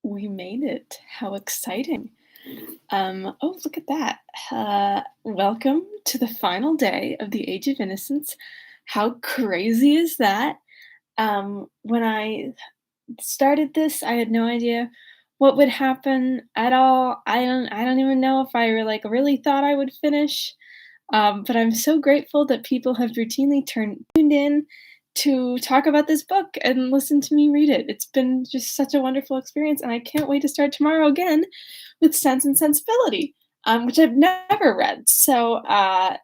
We made it. How exciting. Oh, look at that. Welcome to the final day of the Age of Innocence. How crazy is that? When I started this, I had no idea what would happen at all. I don't even know if I really thought I would finish. But I'm so grateful that people have routinely tuned in to talk about this book and listen to me read it. It's been just such a wonderful experience, and I can't wait to start tomorrow again with Sense and Sensibility, which I've never read. So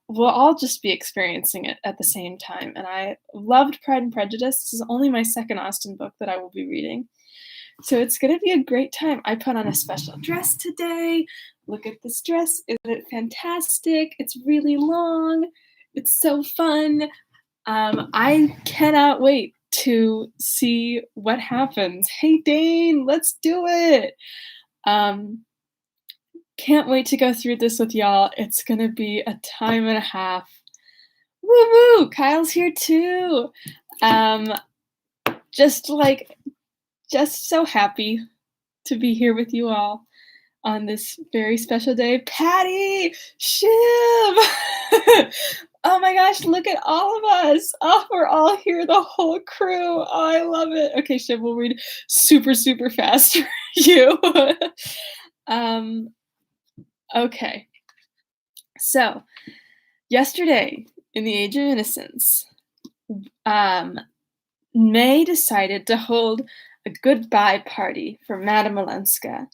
we'll all just be experiencing it at the same time. And I loved Pride and Prejudice. This is only my second Austen book that I will be reading. So it's gonna be a great time. I put on a special dress today. Look at this dress. Isn't it fantastic? It's really long. It's so fun. I cannot wait to see what happens. Hey, Dane, let's do it. Um, can't wait to go through this with y'all. It's gonna be a time and a half. Woo woo! Kyle's here too. Um, just like just so happy to be here with you all on this very special day. Patty! Shiv! Oh my gosh, look at all of us. Oh, we're all here, the whole crew. Oh, I love it. Okay, Shiv, we'll read super, super fast for you. um, okay. So, yesterday in the Age of Innocence, May decided to hold a goodbye party for Madame Olenska.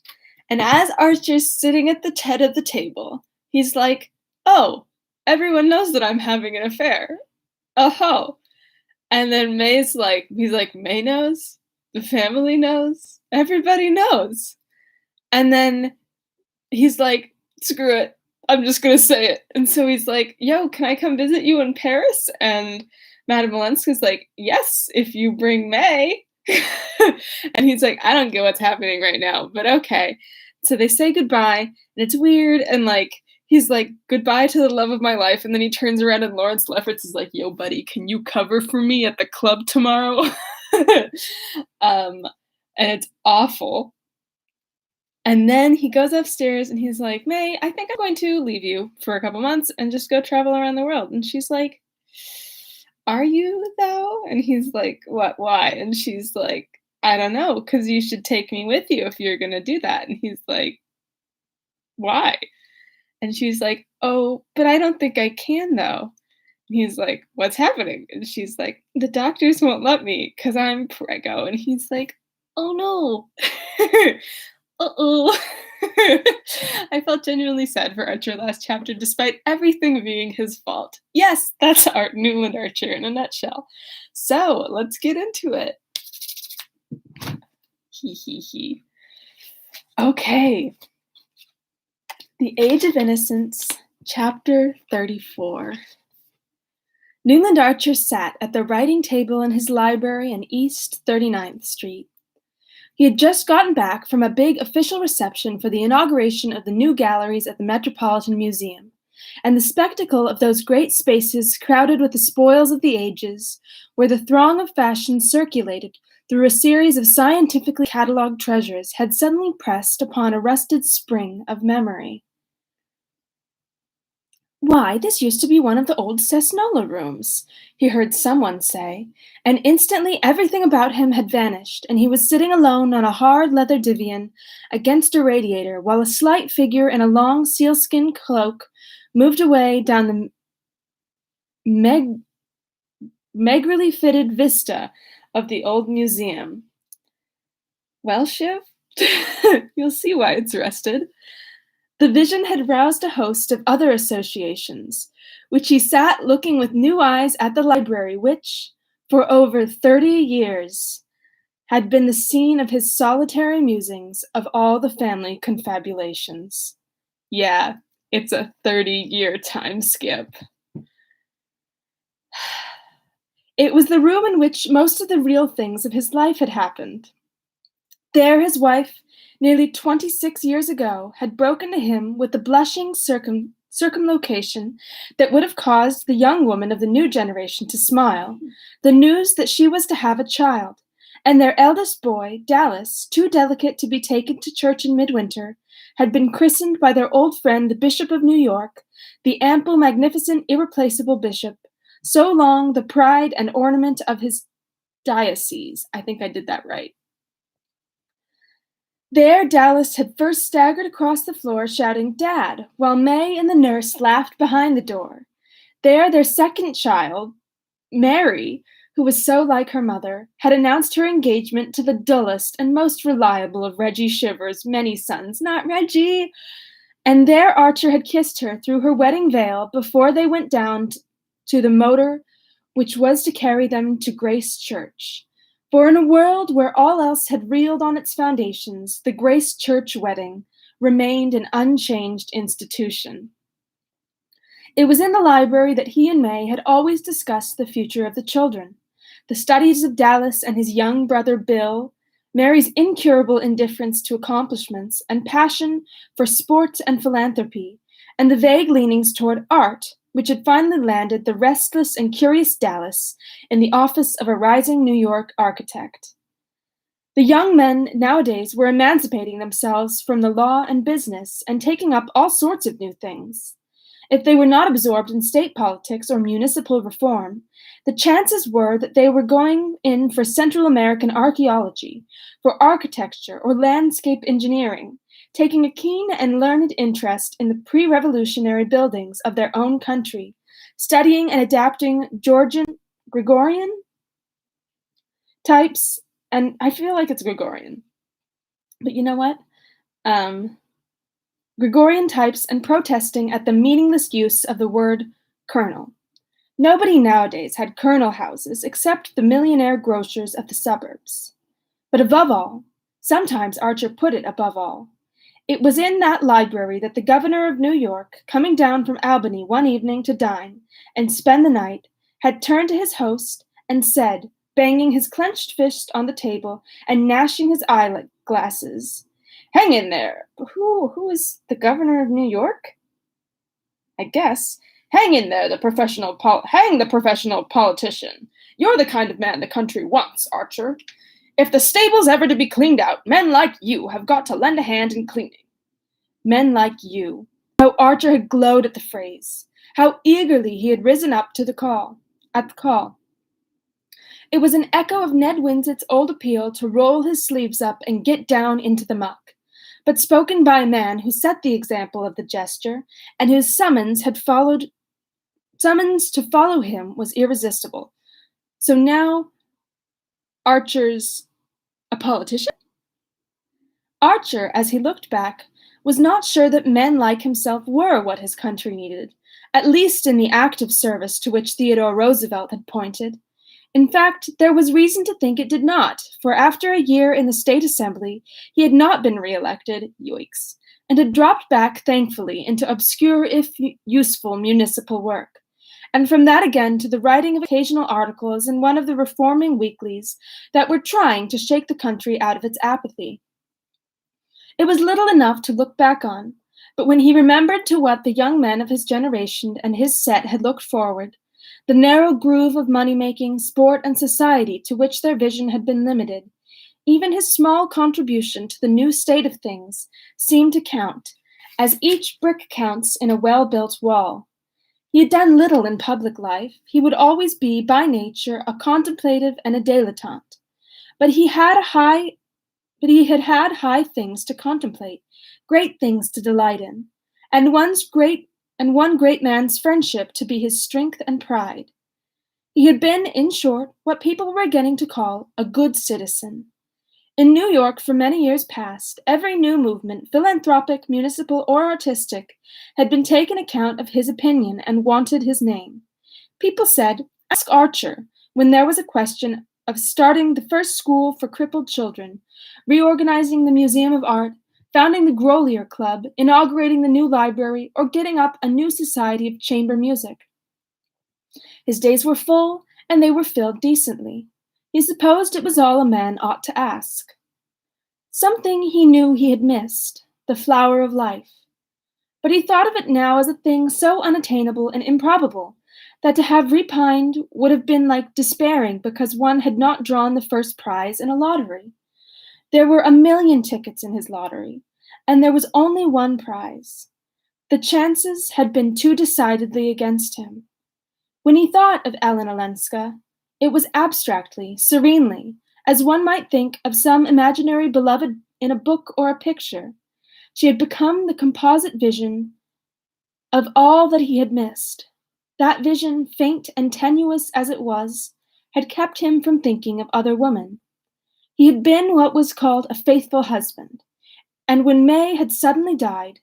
And as Archer's sitting at the head of the table, he's like, "Oh, everyone knows that I'm having an affair. Oh." And then he's like, "May knows? The family knows? Everybody knows." And then he's like, "Screw it. I'm just gonna say it." And so he's like, "Yo, can I come visit you in Paris?" And Madame Olenska's like, "Yes, if you bring May." And he's like, "I don't get what's happening right now, but okay." So they say goodbye, and it's weird, and he's like, "Goodbye to the love of my life," and then he turns around and Lawrence Lefferts is like, "Yo, buddy, can you cover for me at the club tomorrow?" And it's awful. And then he goes upstairs and he's like, "May, I think I'm going to leave you for a couple months and just go travel around the world." And she's like, "Are you though?" And he's like, "What? Why?" And she's like, "I don't know, because you should take me with you if you're gonna do that." And he's like, "Why?" And she's like, "Oh, but I don't think I can though." And he's like, "What's happening?" And she's like, "The doctors won't let me because I'm preggo." And he's like, "Oh no." Uh-oh. I felt genuinely sad for Archer last chapter, despite everything being his fault. Yes, that's Art Newland Archer in a nutshell. So let's get into it. Hee hee hee. Okay. The Age of Innocence, Chapter 34. Newland Archer sat at the writing table in his library in East 39th Street. He had just gotten back from a big official reception for the inauguration of the new galleries at the Metropolitan Museum, and the spectacle of those great spaces crowded with the spoils of the ages, where the throng of fashion circulated through a series of scientifically catalogued treasures, had suddenly pressed upon a rusted spring of memory. "Why, this used to be one of the old Cessnola rooms," he heard someone say, and instantly everything about him had vanished, and he was sitting alone on a hard leather divan against a radiator, while a slight figure in a long sealskin cloak moved away down the meagrely fitted vista of the old museum. "Well, Shiv, you'll see why it's rusted." The vision had roused a host of other associations, which he sat looking with new eyes at the library which, for over 30 years, had been the scene of his solitary musings of all the family confabulations. Yeah, it's a 30-year time skip. It was the room in which most of the real things of his life had happened. There his wife, nearly 26 years ago, had broken to him with the blushing circumlocution that would have caused the young woman of the new generation to smile, the news that she was to have a child, and their eldest boy, Dallas, too delicate to be taken to church in midwinter, had been christened by their old friend the Bishop of New York, the ample, magnificent, irreplaceable bishop, so long the pride and ornament of his diocese. I think I did that right. There Dallas had first staggered across the floor shouting, "Dad," while May and the nurse laughed behind the door. There their second child, Mary, who was so like her mother, had announced her engagement to the dullest and most reliable of Reggie Shiver's many sons, not Reggie. And there Archer had kissed her through her wedding veil before they went down to the motor which was to carry them to Grace Church. For in a world where all else had reeled on its foundations, the Grace Church wedding remained an unchanged institution. It was in the library that he and May had always discussed the future of the children. The studies of Dallas and his young brother Bill, Mary's incurable indifference to accomplishments and passion for sport and philanthropy, and the vague leanings toward art, which had finally landed the restless and curious Dallas in the office of a rising New York architect. The young men nowadays were emancipating themselves from the law and business and taking up all sorts of new things. If they were not absorbed in state politics or municipal reform, the chances were that they were going in for Central American archaeology, for architecture or landscape engineering, taking a keen and learned interest in the pre-revolutionary buildings of their own country, studying and adapting Georgian, Gregorian types, and I feel like it's Gregorian. But you know what? Gregorian types and protesting at the meaningless use of the word colonel. Nobody nowadays had colonel houses except the millionaire grocers of the suburbs. But above all, sometimes Archer put it above all, it was in that library that the governor of New York, coming down from Albany one evening to dine and spend the night, had turned to his host and said, banging his clenched fist on the table and gnashing his eyeglasses, "Hang in there! Who is the governor of New York? I guess. Hang in there, hang the professional politician. You're the kind of man the country wants, Archer. If the stable's ever to be cleaned out, men like you have got to lend a hand in cleaning." Men like you. How Archer had glowed at the phrase. How eagerly he had risen up to the call. It was an echo of Ned Winsett's old appeal to roll his sleeves up and get down into the muck, but spoken by a man who set the example of the gesture, and whose summons to follow him was irresistible. So now Archer's a politician? Archer, as he looked back, was not sure that men like himself were what his country needed, at least in the active service to which Theodore Roosevelt had pointed. In fact, there was reason to think it did not, for after a year in the State Assembly, he had not been re-elected, yoicks, and had dropped back thankfully into obscure if useful municipal work, and from that again to the writing of occasional articles in one of the reforming weeklies that were trying to shake the country out of its apathy. It was little enough to look back on, but when he remembered to what the young men of his generation and his set had looked forward, the narrow groove of money-making, sport, and society to which their vision had been limited, even his small contribution to the new state of things seemed to count, as each brick counts in a well-built wall. He had done little in public life. He would always be, by nature, a contemplative and a dilettante. But he had had high things to contemplate, great things to delight in, and one great man's friendship to be his strength and pride. He had been, in short, what people were beginning to call a good citizen. In New York for many years past, every new movement, philanthropic, municipal, or artistic, had been taken account of his opinion and wanted his name. People said, "Ask Archer," when there was a question of starting the first school for crippled children, reorganizing the Museum of Art, founding the Grolier Club, inaugurating the new library, or getting up a new society of chamber music. His days were full, and they were filled decently. He supposed it was all a man ought to ask. Something he knew he had missed, the flower of life. But he thought of it now as a thing so unattainable and improbable that to have repined would have been like despairing because one had not drawn the first prize in a lottery. There were a million tickets in his lottery, and there was only one prize. The chances had been too decidedly against him. When he thought of Ellen Olenska, it was abstractly, serenely, as one might think of some imaginary beloved in a book or a picture. She had become the composite vision of all that he had missed. That vision, faint and tenuous as it was, had kept him from thinking of other women. He had been what was called a faithful husband, and when May had suddenly died,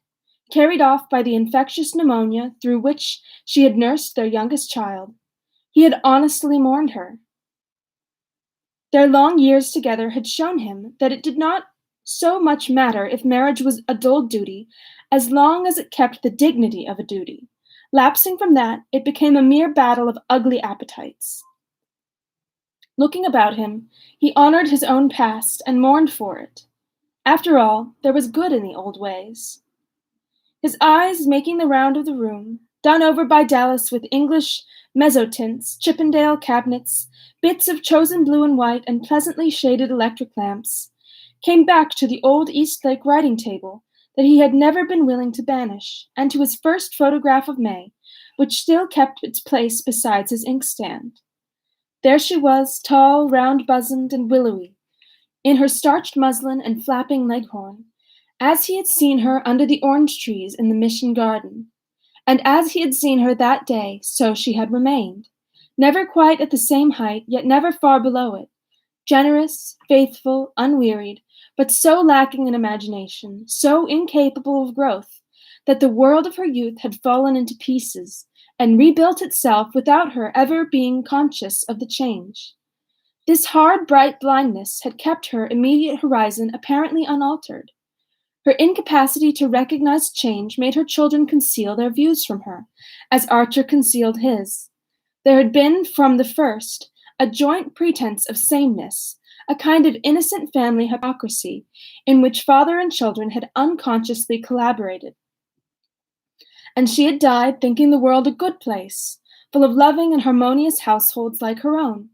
carried off by the infectious pneumonia through which she had nursed their youngest child, he had honestly mourned her. Their long years together had shown him that it did not so much matter if marriage was a dull duty as long as it kept the dignity of a duty. Lapsing from that, it became a mere battle of ugly appetites. Looking about him, he honored his own past and mourned for it. After all, there was good in the old ways. His eyes making the round of the room, done over by Dallas with English mezzotints, Chippendale cabinets, bits of chosen blue and white, and pleasantly shaded electric lamps, came back to the old Eastlake writing table that he had never been willing to banish, and to his first photograph of May, which still kept its place beside his inkstand. There she was, tall, round-bosomed, and willowy, in her starched muslin and flapping leghorn, as he had seen her under the orange trees in the Mission garden. And as he had seen her that day, so she had remained, never quite at the same height, yet never far below it, generous, faithful, unwearied, but so lacking in imagination, so incapable of growth, that the world of her youth had fallen into pieces and rebuilt itself without her ever being conscious of the change. This hard, bright blindness had kept her immediate horizon apparently unaltered. Her incapacity to recognize change made her children conceal their views from her, as Archer concealed his. There had been, from the first, a joint pretense of sameness, a kind of innocent family hypocrisy, in which father and children had unconsciously collaborated. And she had died thinking the world a good place, full of loving and harmonious households like her own,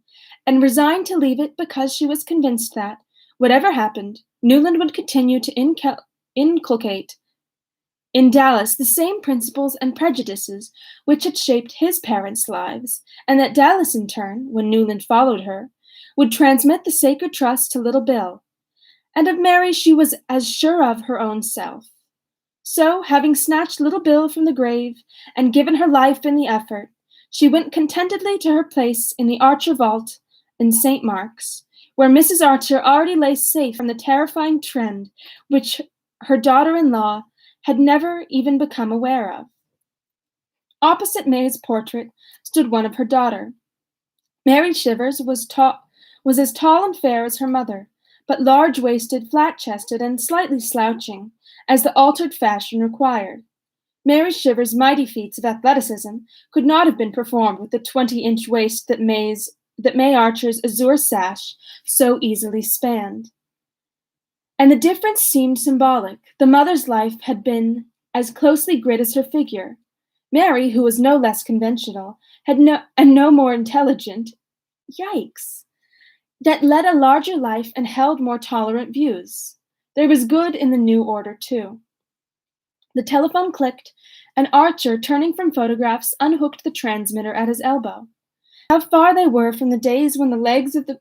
and resigned to leave it because she was convinced that, whatever happened, Newland would continue to inculcate in Dallas the same principles and prejudices which had shaped his parents' lives, and that Dallas, in turn, when Newland followed her, would transmit the sacred trust to little Bill. And of Mary she was as sure of her own self. So, having snatched little Bill from the grave and given her life in the effort, she went contentedly to her place in the Archer vault in St. Mark's, where Mrs. Archer already lay safe from the terrifying trend which her daughter-in-law had never even become aware of. Opposite May's portrait stood one of her daughter. Mary Shivers was as tall and fair as her mother, but large-waisted, flat-chested, and slightly slouching, as the altered fashion required. Mary Shivers' mighty feats of athleticism could not have been performed with the 20-inch waist that May Archer's azure sash so easily spanned. And the difference seemed symbolic. The mother's life had been as closely grid as her figure. Mary, who was no less conventional, had no more intelligent, yikes, that led a larger life and held more tolerant views. There was good in the new order, too. The telephone clicked, and Archer, turning from photographs, unhooked the transmitter at his elbow. How far they were from the days when the legs of the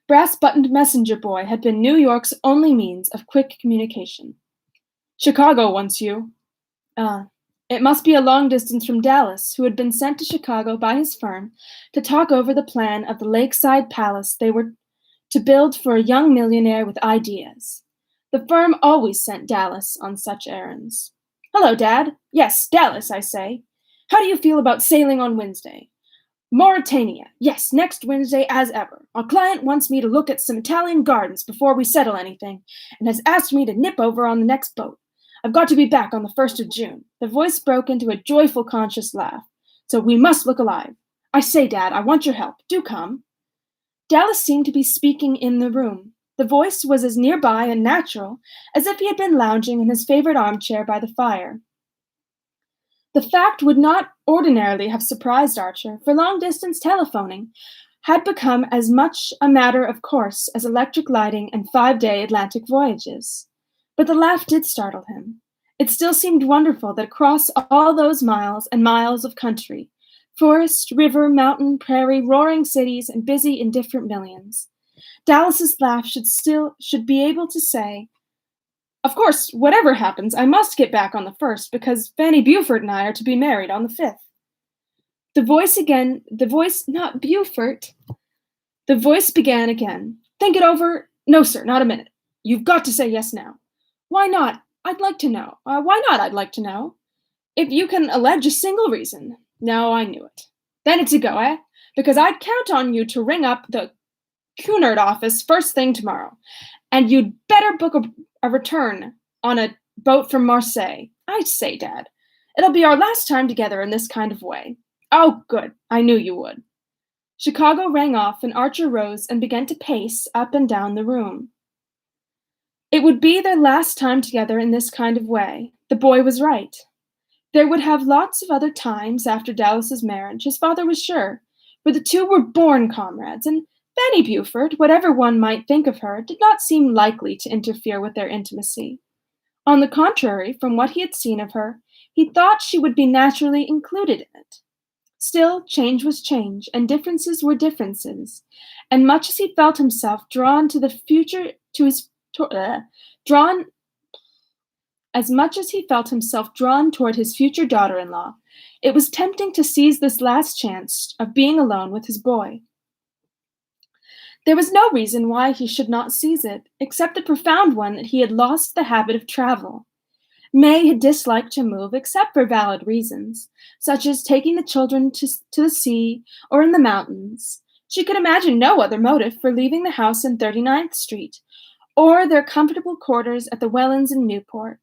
brass-buttoned messenger boy had been New York's only means of quick communication. "Chicago wants you." It must be a long distance from Dallas, who had been sent to Chicago by his firm to talk over the plan of the lakeside palace they were to build for a young millionaire with ideas. The firm always sent Dallas on such errands. "Hello, Dad. Yes, Dallas, I say. How do you feel about sailing on Wednesday?" "Mauritania. Yes, next Wednesday as ever. Our client wants me to look at some Italian gardens before we settle anything, and has asked me to nip over on the next boat. I've got to be back on the 1st of June. The voice broke into a joyful, conscious laugh. "So we must look alive. I say, Dad, I want your help. Do come." Dallas seemed to be speaking in the room. The voice was as nearby and natural as if he had been lounging in his favorite armchair by the fire. The fact would not ordinarily have surprised Archer, for long-distance telephoning had become as much a matter of course as electric lighting and 5-day Atlantic voyages. But the laugh did startle him. It still seemed wonderful that across all those miles and miles of country, forest, river, mountain, prairie, roaring cities, and busy, indifferent millions, Dallas's laugh should be able to say, "Of course, whatever happens, I must get back on the first because Fanny Beaufort and I are to be married on the 5th." Not Beaufort. The voice began again. "Think it over." "No, sir, not a minute. You've got to say yes now." "Why not? I'd like to know. Why not, I'd like to know? If you can allege a single reason." "No, I knew it." "Then it's a go, eh? Because I'd count on you to ring up the Cunard office first thing tomorrow. And you'd better book a return on a boat from Marseille. I say, Dad, it'll be our last time together in this kind of way." "Oh, good. I knew you would." Chicago rang off, and Archer rose and began to pace up and down the room. It would be their last time together in this kind of way. The boy was right. There would have lots of other times after Dallas's marriage, his father was sure, for the two were born comrades, and Fanny Beaufort, whatever one might think of her, did not seem likely to interfere with their intimacy. On the contrary, from what he had seen of her, he thought she would be naturally included in it. Still, change was change, and differences were differences, and much as he felt himself drawn to the future to his drawn as much as he felt himself drawn toward his future daughter-in-law, it was tempting to seize this last chance of being alone with his boy. There was no reason why he should not seize it, except the profound one that he had lost the habit of travel. May had disliked to move except for valid reasons, such as taking the children to the sea or in the mountains. She could imagine no other motive for leaving the house in 39th Street, or their comfortable quarters at the Wellens in Newport.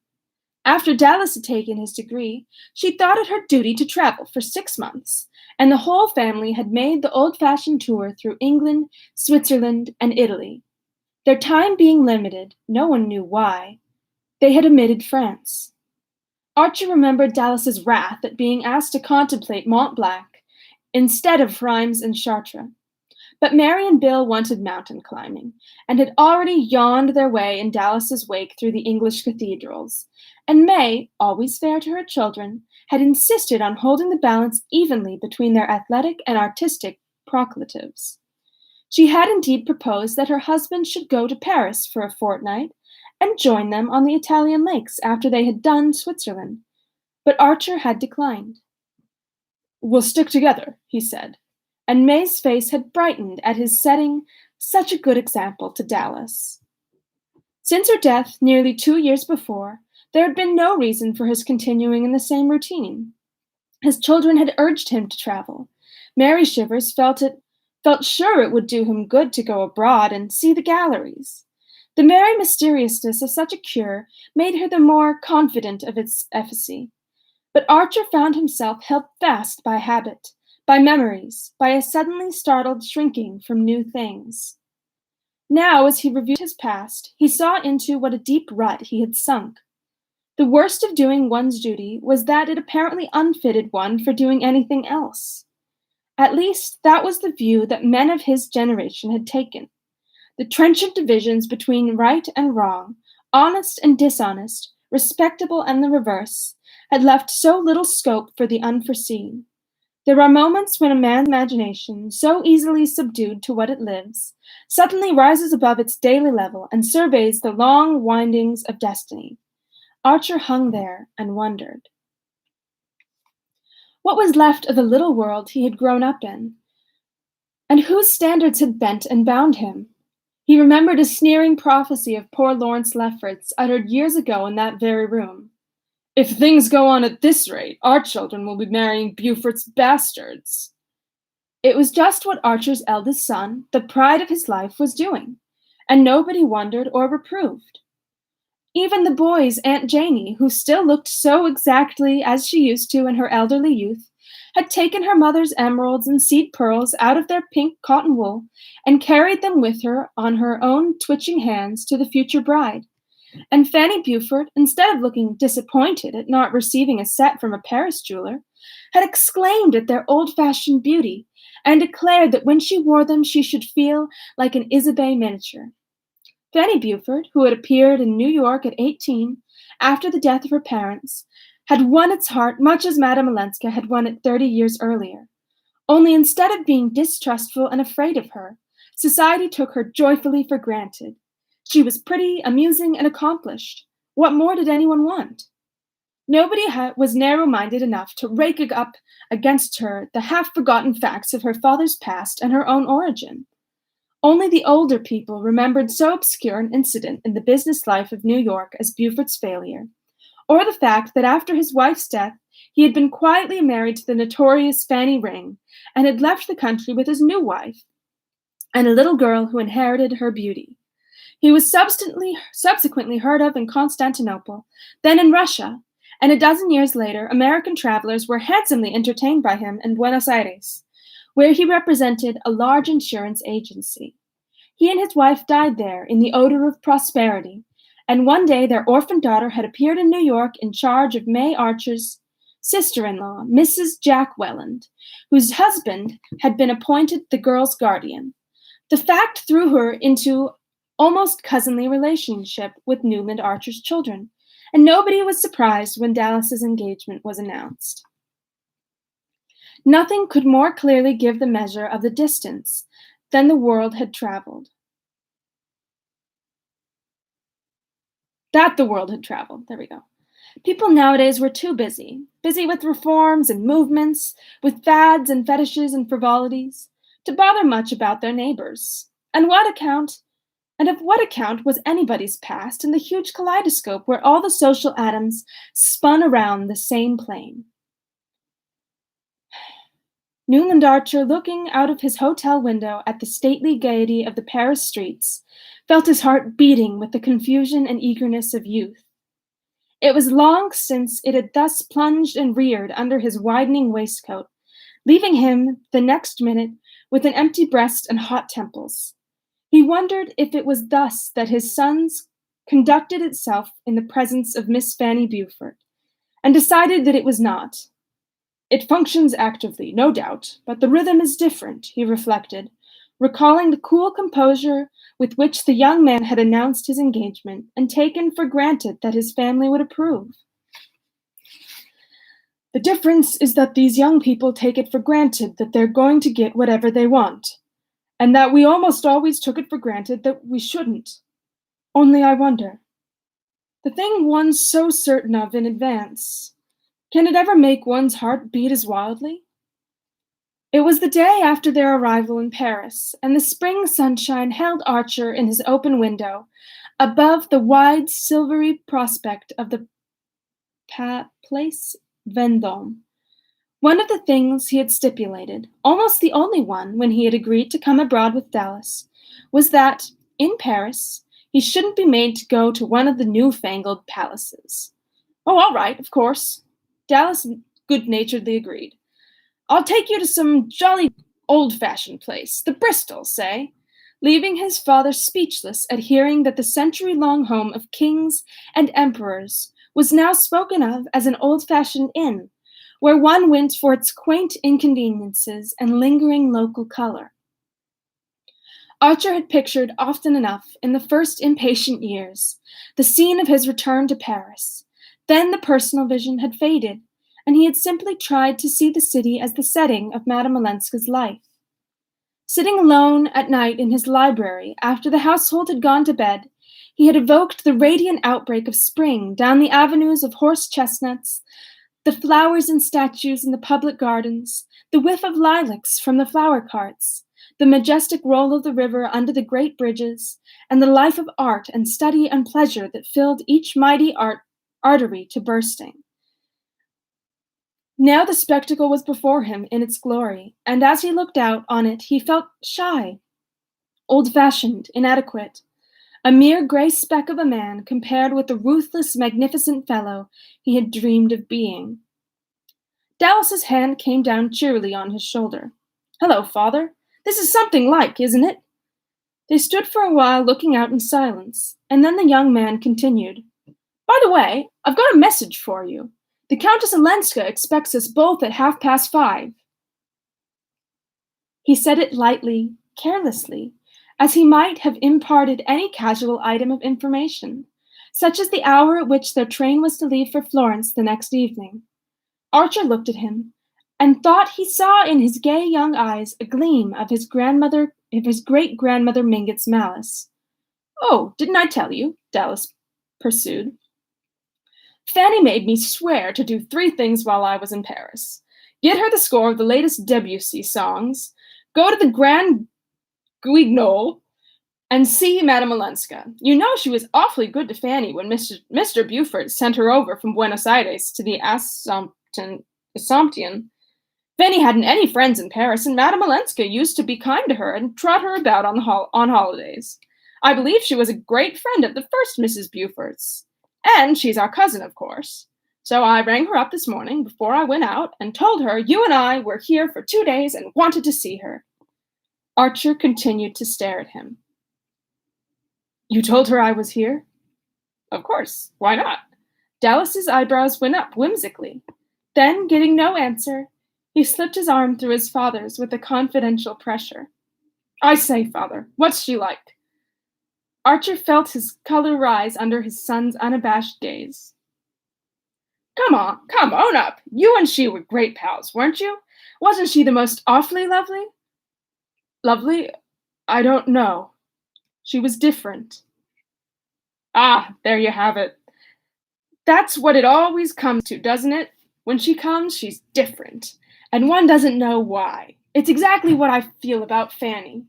After Dallas had taken his degree, she thought it her duty to travel for 6 months, and the whole family had made the old-fashioned tour through England, Switzerland, and Italy. Their time being limited, no one knew why, they had omitted France. Archer remembered Dallas's wrath at being asked to contemplate Mont Blanc instead of Rheims and Chartres. But Mary and Bill wanted mountain climbing, and had already yawned their way in Dallas's wake through the English cathedrals, and May, always fair to her children, had insisted on holding the balance evenly between their athletic and artistic proclivities. She had indeed proposed that her husband should go to Paris for a fortnight, and join them on the Italian lakes after they had done Switzerland, but Archer had declined. "We'll stick together," he said, and May's face had brightened at his setting such a good example to Dallas. Since her death nearly 2 years before, there had been no reason for his continuing in the same routine. His children had urged him to travel. Mary Shivers felt sure it would do him good to go abroad and see the galleries. The merry mysteriousness of such a cure made her the more confident of its efficacy. But Archer found himself held fast by habit, by memories, by a suddenly startled shrinking from new things. Now, as he reviewed his past, he saw into what a deep rut he had sunk. The worst of doing one's duty was that it apparently unfitted one for doing anything else. At least, that was the view that men of his generation had taken. The trenchant divisions between right and wrong, honest and dishonest, respectable and the reverse, had left so little scope for the unforeseen. There are moments when a man's imagination, so easily subdued to what it lives, suddenly rises above its daily level and surveys the long windings of destiny. Archer hung there and wondered. What was left of the little world he had grown up in? And whose standards had bent and bound him? He remembered a sneering prophecy of poor Lawrence Lefferts uttered years ago in that very room. "If things go on at this rate, our children will be marrying Beaufort's bastards." It was just what Archer's eldest son, the pride of his life, was doing, and nobody wondered or reproved. Even the boy's Aunt Janie, who still looked so exactly as she used to in her elderly youth, had taken her mother's emeralds and seed pearls out of their pink cotton wool and carried them with her on her own twitching hands to the future bride. And Fanny Beaufort, instead of looking disappointed at not receiving a set from a Paris jeweler, had exclaimed at their old fashioned beauty and declared that when she wore them she should feel like an Isabey miniature. Fanny Beaufort, who had appeared in New York at 18, after the death of her parents, had won its heart much as Madame Olenska had won it 30 years earlier. Only instead of being distrustful and afraid of her, society took her joyfully for granted. She was pretty, amusing, and accomplished. What more did anyone want? Nobody was narrow minded enough to rake up against her the half forgotten facts of her father's past and her own origin. Only the older people remembered so obscure an incident in the business life of New York as Beaufort's failure, or the fact that after his wife's death, he had been quietly married to the notorious Fanny Ring and had left the country with his new wife and a little girl who inherited her beauty. He was subsequently heard of in Constantinople, then in Russia, and a dozen years later, American travelers were handsomely entertained by him in Buenos Aires, where he represented a large insurance agency. He and his wife died there in the odor of prosperity, and one day their orphan daughter had appeared in New York in charge of May Archer's sister-in-law, Mrs. Jack Welland, whose husband had been appointed the girl's guardian. The fact threw her into almost cousinly relationship with Newland Archer's children, and nobody was surprised when Dallas's engagement was announced. Nothing could more clearly give the measure of the distance than the world had traveled. That the world had traveled. There we go. People nowadays were too busy with reforms and movements, with fads and fetishes and frivolities, to bother much about their neighbors. And of what account was anybody's past in the huge kaleidoscope where all the social atoms spun around the same plane? Newland Archer, looking out of his hotel window at the stately gaiety of the Paris streets, felt his heart beating with the confusion and eagerness of youth. It was long since it had thus plunged and reared under his widening waistcoat, leaving him the next minute with an empty breast and hot temples. He wondered if it was thus that his son's conducted itself in the presence of Miss Fanny Beaufort, and decided that it was not. It functions actively, no doubt, but the rhythm is different, he reflected, recalling the cool composure with which the young man had announced his engagement and taken for granted that his family would approve. The difference is that these young people take it for granted that they're going to get whatever they want, and that we almost always took it for granted that we shouldn't. Only I wonder, the thing one's so certain of in advance, can it ever make one's heart beat as wildly? It was the day after their arrival in Paris, and the spring sunshine held Archer in his open window, above the wide silvery prospect of the Place Vendôme. One of the things he had stipulated, almost the only one when he had agreed to come abroad with Dallas, was that, in Paris, he shouldn't be made to go to one of the newfangled palaces. Oh, all right, of course. Dallas good-naturedly agreed. I'll take you to some jolly old-fashioned place, the Bristol, say, leaving his father speechless at hearing that the century-long home of kings and emperors was now spoken of as an old-fashioned inn, where one went for its quaint inconveniences and lingering local color. Archer had pictured often enough, in the first impatient years, the scene of his return to Paris. Then the personal vision had faded, and he had simply tried to see the city as the setting of Madame Olenska's life. Sitting alone at night in his library, after the household had gone to bed, he had evoked the radiant outbreak of spring down the avenues of horse chestnuts, the flowers and statues in the public gardens, the whiff of lilacs from the flower carts, the majestic roll of the river under the great bridges, and the life of art and study and pleasure that filled each mighty artery to bursting. Now the spectacle was before him in its glory, and as he looked out on it, he felt shy, old-fashioned, inadequate, a mere gray speck of a man compared with the ruthless, magnificent fellow he had dreamed of being. Dallas's hand came down cheerily on his shoulder. Hello, father. This is something like, isn't it? They stood for a while looking out in silence, and then the young man continued. By the way, I've got a message for you. The Countess Olenska expects us both at 5:30. He said it lightly, carelessly, as he might have imparted any casual item of information, such as the hour at which their train was to leave for Florence the next evening. Archer looked at him, and thought he saw in his gay young eyes a gleam of his great-grandmother Mingott's malice. Oh, didn't I tell you? Dallas pursued. Fanny made me swear to do 3 things while I was in Paris. Get her the score of the latest Debussy songs, go to the Grand Guignol, and see Madame Olenska. You know she was awfully good to Fanny when Mr. Buford sent her over from Buenos Aires to the Assomption. Fanny hadn't any friends in Paris, and Madame Olenska used to be kind to her and trot her about on holidays. I believe she was a great friend of the first Mrs. Buford's. And she's our cousin, of course. So I rang her up this morning before I went out and told her you and I were here for 2 days and wanted to see her. Archer continued to stare at him. You told her I was here? Of course. Why not? Dallas's eyebrows went up whimsically. Then, getting no answer, he slipped his arm through his father's with a confidential pressure. I say, father, what's she like? Archer felt his color rise under his son's unabashed gaze. Come, own up. You and she were great pals, weren't you? Wasn't she the most awfully lovely? Lovely? I don't know. She was different. Ah, there you have it. That's what it always comes to, doesn't it? When she comes, she's different, and one doesn't know why. It's exactly what I feel about Fanny.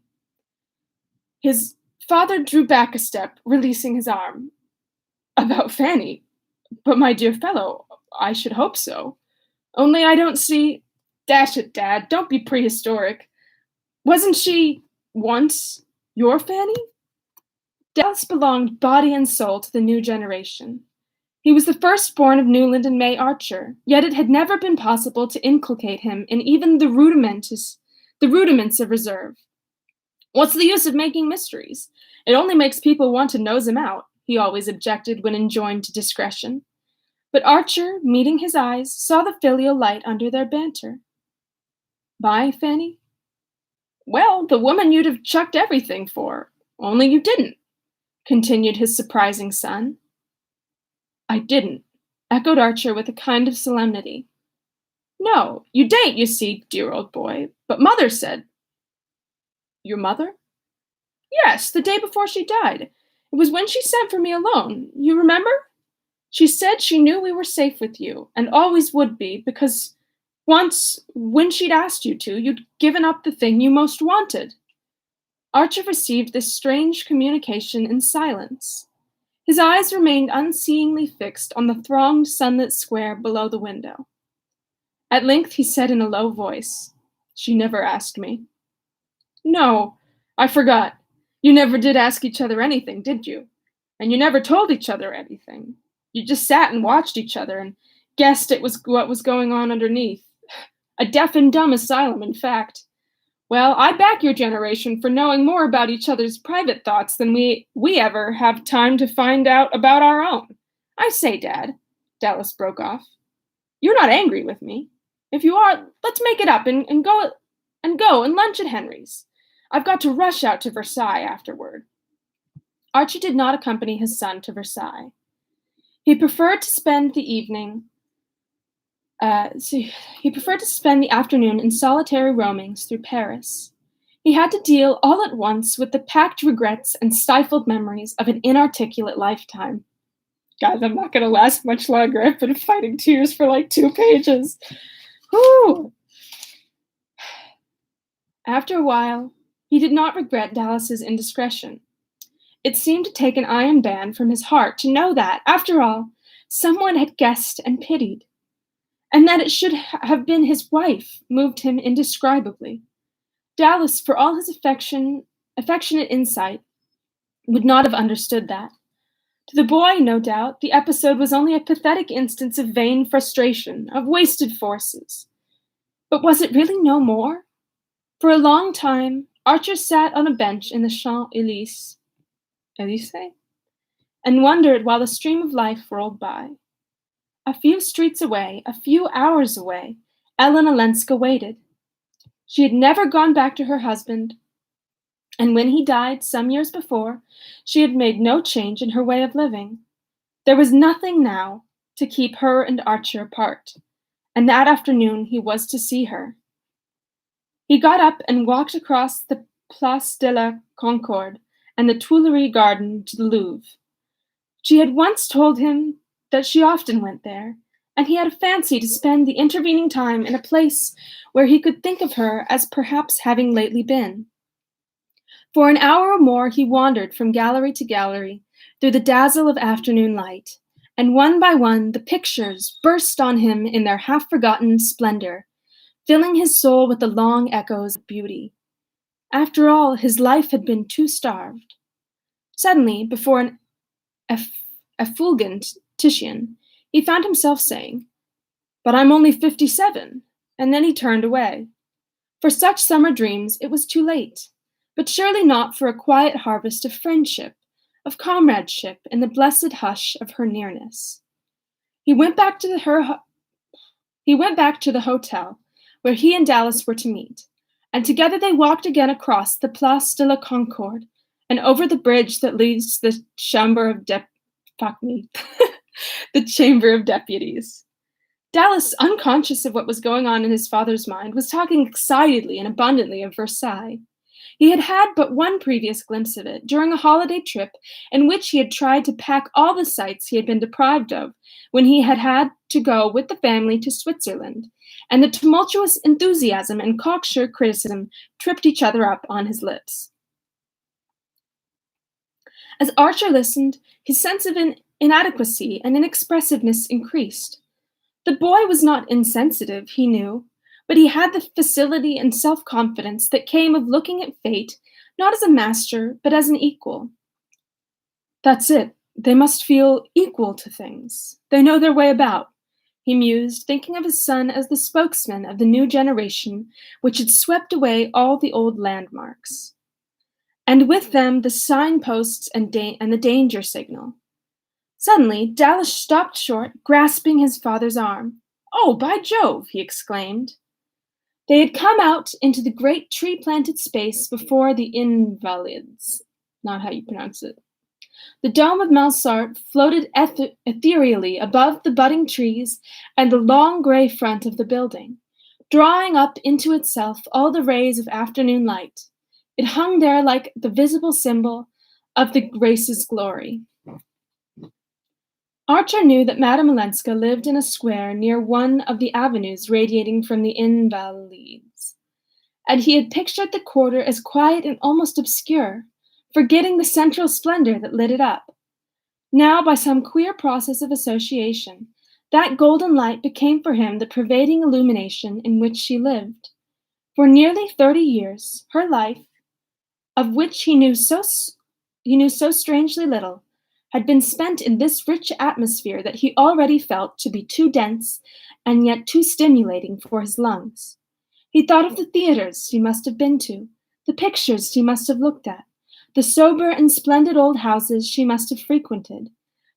His father drew back a step, releasing his arm. About Fanny? But my dear fellow, I should hope so. Only I don't see— Dash it, Dad, don't be prehistoric. Wasn't she, once, your Fanny? Dallas belonged body and soul to the new generation. He was the firstborn of Newland and May Archer, yet it had never been possible to inculcate him in even the rudiments of reserve. What's the use of making mysteries? It only makes people want to nose him out, he always objected when enjoined to discretion. But Archer, meeting his eyes, saw the filial light under their banter. Buy Fanny? Well, the woman you'd have chucked everything for, only you didn't, continued his surprising son. I didn't, echoed Archer with a kind of solemnity. No, you didn't, you see, dear old boy, but Mother said— Your mother? Yes, the day before she died. It was when she sent for me alone. You remember? She said she knew we were safe with you, and always would be, because once, when she'd asked you to, you'd given up the thing you most wanted. Archer received this strange communication in silence. His eyes remained unseeingly fixed on the thronged sunlit square below the window. At length he said in a low voice, She never asked me. No, I forgot. You never did ask each other anything, did you? And you never told each other anything. You just sat and watched each other and guessed it was what was going on underneath. A deaf and dumb asylum, in fact. Well, I back your generation for knowing more about each other's private thoughts than we ever have time to find out about our own. I say, Dad, Dallas broke off. You're not angry with me. If you are, let's make it up and go and lunch at Henry's. I've got to rush out to Versailles afterward. Archie did not accompany his son to Versailles. He preferred to spend the afternoon in solitary roamings through Paris. He had to deal all at once with the packed regrets and stifled memories of an inarticulate lifetime. God, I'm not going to last much longer. I've been fighting tears for like 2 pages. Whew. After a while, he did not regret Dallas's indiscretion. It seemed to take an iron band from his heart to know that, after all, someone had guessed and pitied. And that it should have been his wife moved him indescribably. Dallas, for all his affectionate insight, would not have understood that. To the boy, no doubt, the episode was only a pathetic instance of vain frustration, of wasted forces. But was it really no more? For a long time, Archer sat on a bench in the Elysee and wondered while the stream of life rolled by. A few streets away, a few hours away, Ellen Olenska waited. She had never gone back to her husband, and when he died some years before, she had made no change in her way of living. There was nothing now to keep her and Archer apart, and that afternoon he was to see her. He got up and walked across the Place de la Concorde and the Tuileries garden to the Louvre. She had once told him that she often went there, and he had a fancy to spend the intervening time in a place where he could think of her as perhaps having lately been. For an hour or more he wandered from gallery to gallery through the dazzle of afternoon light, and one by one the pictures burst on him in their half-forgotten splendor, filling his soul with the long echoes of beauty. After all, his life had been too starved. Suddenly, before an effulgent Titian, he found himself saying, "But I'm only 57," and then he turned away. For such summer dreams it was too late, but surely not for a quiet harvest of friendship, of comradeship in the blessed hush of her nearness. He went back to the hotel where he and Dallas were to meet, and together they walked again across the Place de la Concorde and over the bridge that leads to the the Chamber of Deputies. Dallas, unconscious of what was going on in his father's mind, was talking excitedly and abundantly of Versailles. He had had but one previous glimpse of it during a holiday trip in which he had tried to pack all the sights he had been deprived of when he had had to go with the family to Switzerland, and the tumultuous enthusiasm and cocksure criticism tripped each other up on his lips. As Archer listened, his sense of inadequacy and inexpressiveness increased. The boy was not insensitive, he knew, but he had the facility and self-confidence that came of looking at fate not as a master, but as an equal. That's it. They must feel equal to things. They know their way about, he mused, thinking of his son as the spokesman of the new generation which had swept away all the old landmarks. And with them the signposts and the danger signal. Suddenly, Dallas stopped short, grasping his father's arm. "Oh, by Jove!" he exclaimed. They had come out into the great tree-planted space before the Invalides. Not how you pronounce it. The dome of Malsart floated ethereally above the budding trees and the long gray front of the building, drawing up into itself all the rays of afternoon light. It hung there like the visible symbol of the race's glory. Archer knew that Madame Olenska lived in a square near one of the avenues radiating from the Invalides, and he had pictured the quarter as quiet and almost obscure, forgetting the central splendor that lit it up. Now, by some queer process of association, that golden light became for him the pervading illumination in which she lived. For nearly 30 years, her life, of which he knew so strangely little, had been spent in this rich atmosphere that he already felt to be too dense and yet too stimulating for his lungs. He thought of the theaters he must have been to, the pictures he must have looked at, the sober and splendid old houses she must have frequented,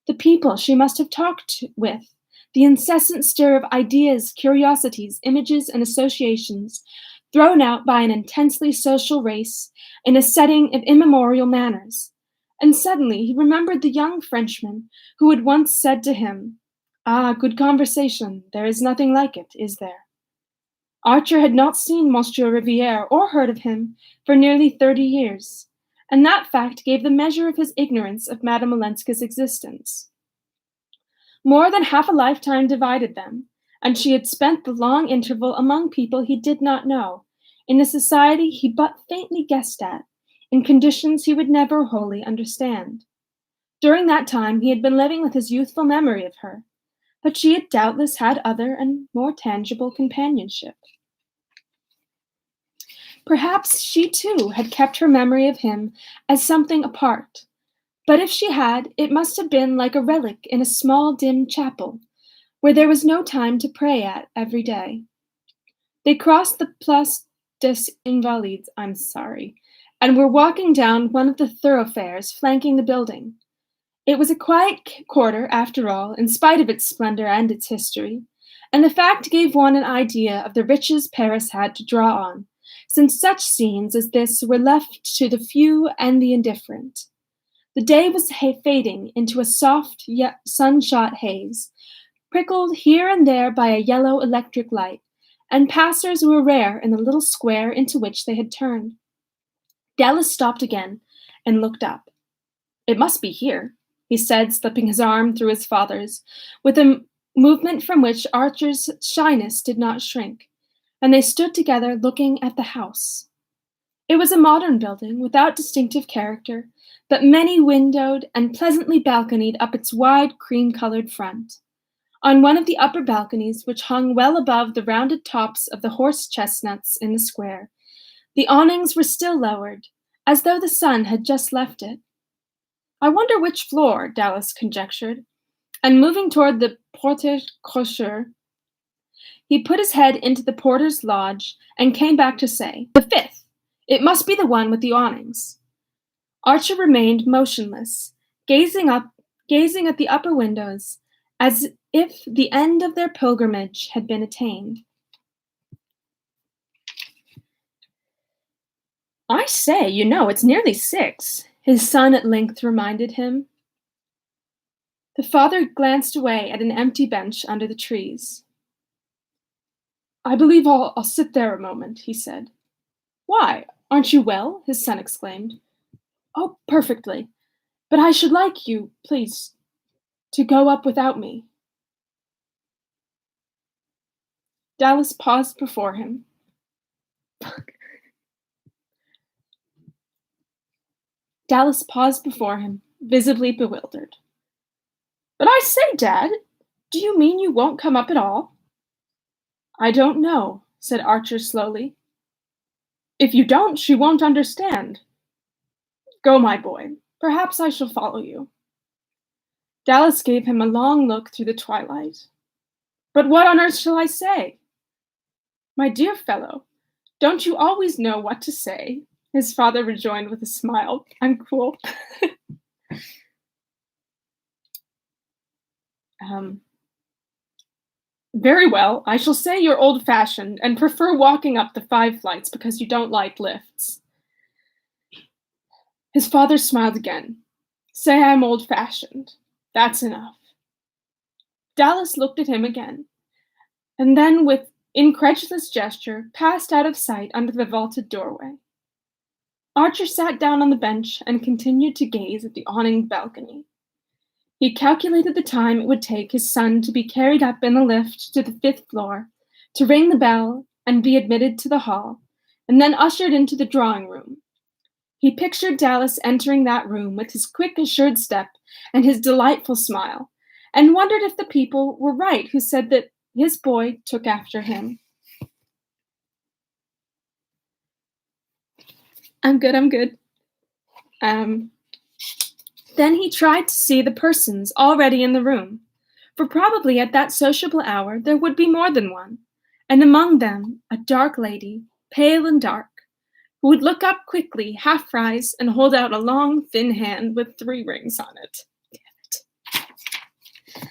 the people she must have talked with, the incessant stir of ideas, curiosities, images, and associations thrown out by an intensely social race in a setting of immemorial manners. And suddenly he remembered the young Frenchman who had once said to him, "Ah, good conversation, there is nothing like it, is there?" Archer had not seen Monsieur Riviere or heard of him for nearly 30 years, and that fact gave the measure of his ignorance of Madame Olenska's existence. More than half a lifetime divided them, and she had spent the long interval among people he did not know, in a society he but faintly guessed at, in conditions he would never wholly understand. During that time he had been living with his youthful memory of her, but she had doubtless had other and more tangible companionship. Perhaps she too had kept her memory of him as something apart, but if she had, it must have been like a relic in a small dim chapel, where there was no time to pray at every day. They crossed the Place des Invalides, I'm sorry, and were walking down one of the thoroughfares flanking the building. It was a quiet quarter, after all, in spite of its splendor and its history, and the fact gave one an idea of the riches Paris had to draw on, since such scenes as this were left to the few and the indifferent. The day was fading into a soft yet sunshot haze, prickled here and there by a yellow electric light, and passers were rare in the little square into which they had turned. Dallas stopped again and looked up. "It must be here," he said, slipping his arm through his father's, with a movement from which Archer's shyness did not shrink, and they stood together looking at the house. It was a modern building, without distinctive character, but many-windowed and pleasantly balconied up its wide cream-colored front. On one of the upper balconies, which hung well above the rounded tops of the horse-chestnuts in the square, the awnings were still lowered, as though the sun had just left it. "I wonder which floor," Dallas conjectured, and moving toward the porte-cochere, he put his head into the porter's lodge and came back to say, "The fifth. It must be the one with the awnings." Archer remained motionless, gazing at the upper windows, as if the end of their pilgrimage had been attained. "I say, it's nearly 6, his son at length reminded him. The father glanced away at an empty bench under the trees. "I believe I'll sit there a moment," he said. "Why, aren't you well?" his son exclaimed. "Oh, perfectly. But I should like you, please, to go up without me." Dallas paused before him. Visibly bewildered. "But I say, Dad, do you mean you won't come up at all?" "I don't know," said Archer slowly. "If you don't, she won't understand. Go, my boy. Perhaps I shall follow you." Dallas gave him a long look through the twilight. "But what on earth shall I say?" "My dear fellow, don't you always know what to say?" his father rejoined with a smile. "I'm cool." "Very well, I shall say you're old-fashioned and prefer walking up the 5 flights because you don't like lifts." His father smiled again. "Say I'm old-fashioned. That's enough." Dallas looked at him again, and then with incredulous gesture passed out of sight under the vaulted doorway. Archer sat down on the bench and continued to gaze at the awninged balcony. He calculated the time it would take his son to be carried up in the lift to the 5th floor, to ring the bell and be admitted to the hall, and then ushered into the drawing room. He pictured Dallas entering that room with his quick, assured step and his delightful smile, and wondered if the people were right who said that his boy took after him. I'm good. Then he tried to see the persons already in the room, for probably at that sociable hour there would be more than one, and among them a dark lady, pale and dark, who would look up quickly, half rise, and hold out a long, thin hand with 3 rings on it. Damn it.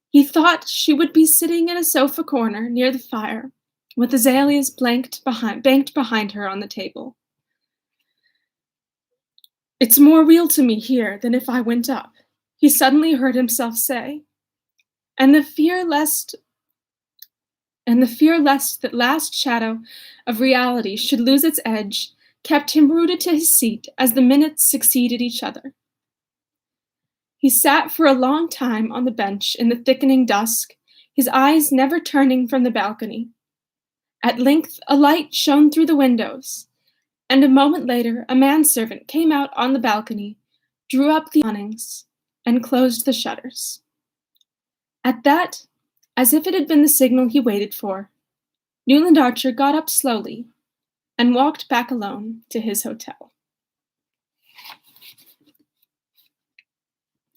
He thought she would be sitting in a sofa corner near the fire, with azaleas banked behind her on the table. "It's more real to me here than if I went up," he suddenly heard himself say, and the fear lest that last shadow of reality should lose its edge kept him rooted to his seat as the minutes succeeded each other. He sat for a long time on the bench in the thickening dusk, his eyes never turning from the balcony. At length a light shone through the windows, and a moment later a manservant came out on the balcony, drew up the awnings, and closed the shutters. At that, as if it had been the signal he waited for, Newland Archer got up slowly and walked back alone to his hotel.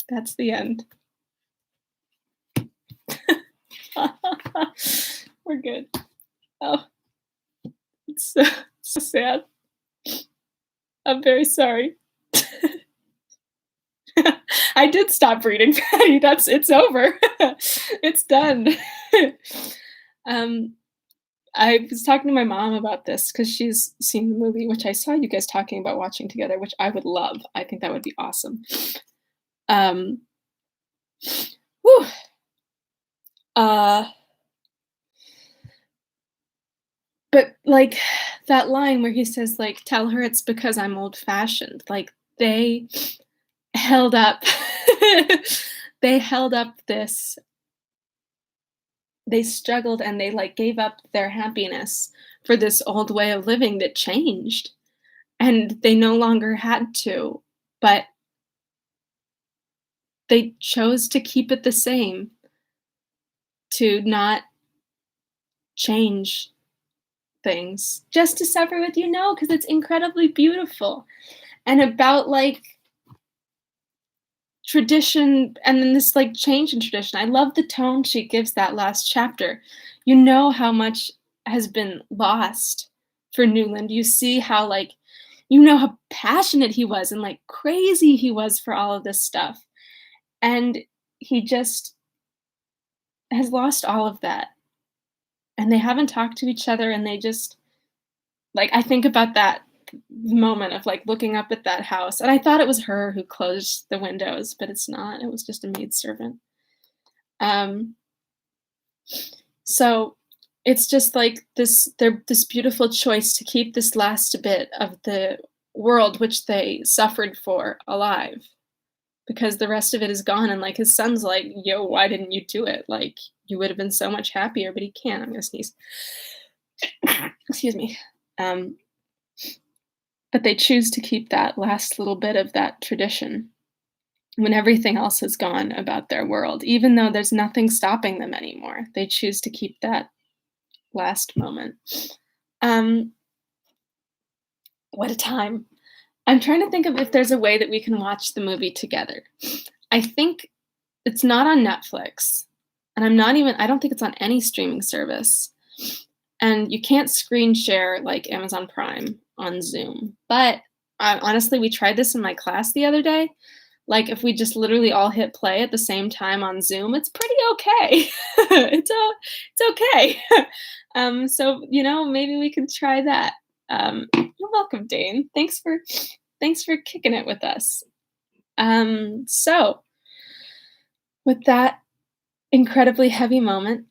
That's the end. We're good. Oh, it's Sad. I'm very sorry. I did stop reading Patty. It's over. It's done. Um, I was talking to my mom about this because she's seen the movie, which I saw you guys talking about watching together, which I would love. I think that would be awesome. Um, whew, uh, but, like, that line where he says, like, "Tell her it's because I'm old-fashioned," like, they held up they held up this they struggled and they, like, gave up their happiness for this old way of living that changed, and they no longer had to, but they chose to keep it the same, to not change things, just to suffer with you? No, because it's incredibly beautiful and about, like, tradition and then this, like, change in tradition. I love the tone she gives that last chapter. You know how much has been lost for Newland. You see how, like, you know how passionate he was and, like, crazy he was for all of this stuff, and he just has lost all of that, and they haven't talked to each other, and they just like, I think about that moment of, like, looking up at that house, and I thought it was her who closed the windows, but it's not, it was just a maidservant. Um, so it's just like this beautiful choice to keep this last bit of the world which they suffered for alive, because the rest of it is gone, and, like, his son's like, "Yo, why didn't you do it? Like, you would have been so much happier," but he can't. I'm gonna sneeze. Excuse me. Um, but they choose to keep that last little bit of that tradition when everything else has gone about their world, even though there's nothing stopping them anymore. They choose to keep that last moment. Um, what a time. I'm trying to think of if there's a way that we can watch the movie together. I think it's not on Netflix, and I don't think it's on any streaming service. And you can't screen share like Amazon Prime on Zoom. But honestly, we tried this in my class the other day. Like, if we just literally all hit play at the same time on Zoom, it's pretty okay. It's okay. So maybe we could try that. You're welcome, Dane. Thanks for kicking it with us. So with that incredibly heavy moment,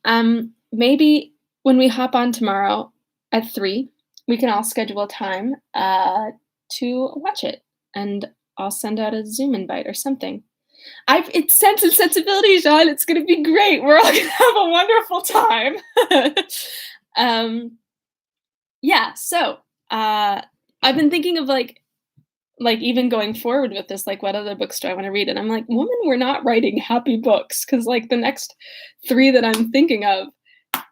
maybe when we hop on tomorrow at 3, we can all schedule time to watch it, and I'll send out a Zoom invite or something. It's Sense and Sensibility, John. It's gonna be great. We're all gonna have a wonderful time. um, yeah. So I've been thinking of like even going forward with this, like what other books do I want to read? And I'm like, woman, we're not writing happy books because like the next 3 that I'm thinking of,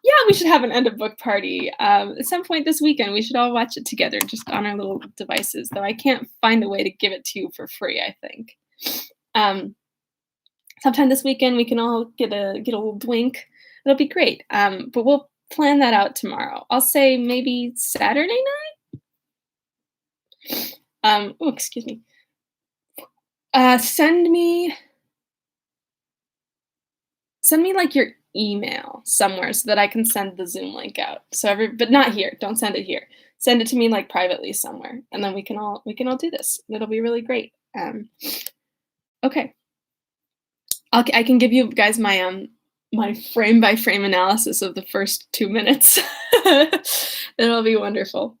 yeah, we should have an end of book party at some point this weekend. We should all watch it together, just on our little devices. Though I can't find a way to give it to you for free. I think sometime this weekend we can all get a little drink. It'll be great. But we'll plan that out tomorrow. I'll say maybe Saturday night. Oh, excuse me. Send me like your email somewhere so that I can send the Zoom link out. But not here. Don't send it here. Send it to me like privately somewhere, and then we can all do this. It'll be really great. Okay. I can give you guys my frame by frame analysis of the first 2 minutes. It'll be wonderful.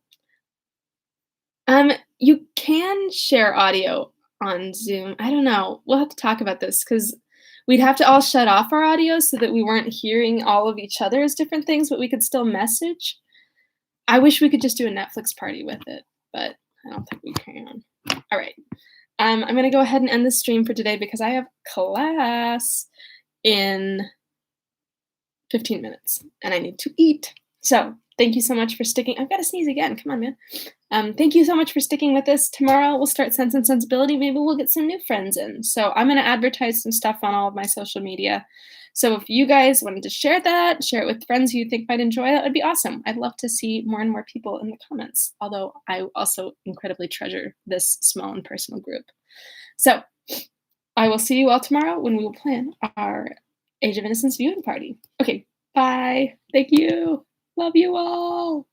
You can share audio on Zoom. I don't know. We'll have to talk about this because we'd have to all shut off our audio so that we weren't hearing all of each other's different things, but we could still message. I wish we could just do a Netflix party with it, but I don't think we can. All right. I'm going to go ahead and end the stream for today because I have class in 15 minutes and I need to eat. So thank you so much for sticking. I've got to sneeze again. Come on, man. Thank you so much for sticking with us. Tomorrow we'll start Sense and Sensibility. Maybe we'll get some new friends in. So I'm going to advertise some stuff on all of my social media. So if you guys wanted to share that, share it with friends who you think might enjoy, that would be awesome. I'd love to see more and more people in the comments, although I also incredibly treasure this small and personal group. So I will see you all tomorrow when we will plan our Age of Innocence viewing party. Okay, bye. Thank you. Love you all.